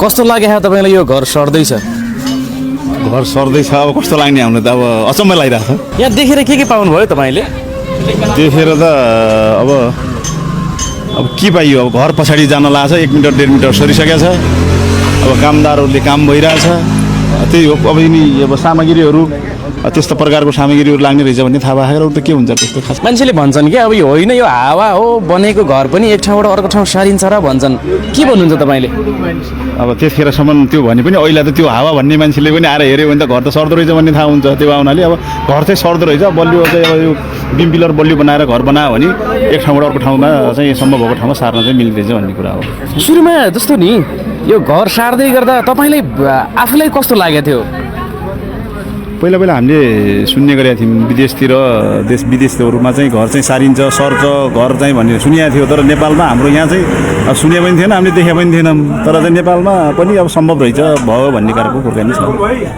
कस्तो लाग्यो तपाईँलाई यो घर सर्दैछ? घर सर्दैछ अब कस्तो लाग्ने हामीलाई त अब अचम्म लागिरहेको छ। यहाँ देखेर के पाउनुभयो तपाईँले? देखेर त अब के पाइयो, अब घर पछाडि जान लाग्छ, 1 मिटर 1.5 मिटर सरिसकेको छ। अब कामदारहरूले काम भइरहेछ, त्यही हो। अब यिनी अब सामग्रीहरू त्यस्तो प्रकारको सामग्रीहरू लाग्ने रहेछ भन्ने थाहा भएन, अरू त के हुन्छ त्यस्तो खास। मान्छेले भन्छन् कि अब यो होइन, यो हावा हो, बनेको घर पनि एक ठाउँबाट अर्को ठाउँ सारिन्छ र भन्छन्। के भन्नुहुन्छ तपाईँले? अब त्यतिखेरसम्म त्यो भने पनि अहिले त त्यो हावा भन्ने मान्छेले पनि आएर हेऱ्यो भने त घर त सर्दो रहेछ भन्ने थाहा हुन्छ। त्यो हुनाले अब घर चाहिँ सर्दो रहेछ, बलियो चाहिँ अब यो बिम पिलर बलियो बनाएर घर बनायो भने एक ठाउँबाट अर्को ठाउँमा चाहिँ सम्भव भएको ठाउँमा सार्न चाहिँ मिल्दैछ भन्ने कुरा हो। सुरुमा जस्तो नि यो घर सार्दै गर्दा तपाईँलाई आफूलाई कस्तो लागेको थियो? पहिला हामीले सुन्ने गरेका थियौँ विदेशतिर, देश विदेशहरूमा चाहिँ घर चाहिँ सारिन्छ, सर्छ घर चाहिँ भन्ने सुनेको थियो। तर नेपालमा हाम्रो यहाँ चाहिँ सुने पनि थिएन, हामीले देखे पनि थिएनौँ। तर चाहिँ नेपालमा पनि अब सम्भव रहेछ भयो भन्ने कुराको कुराकानी छ।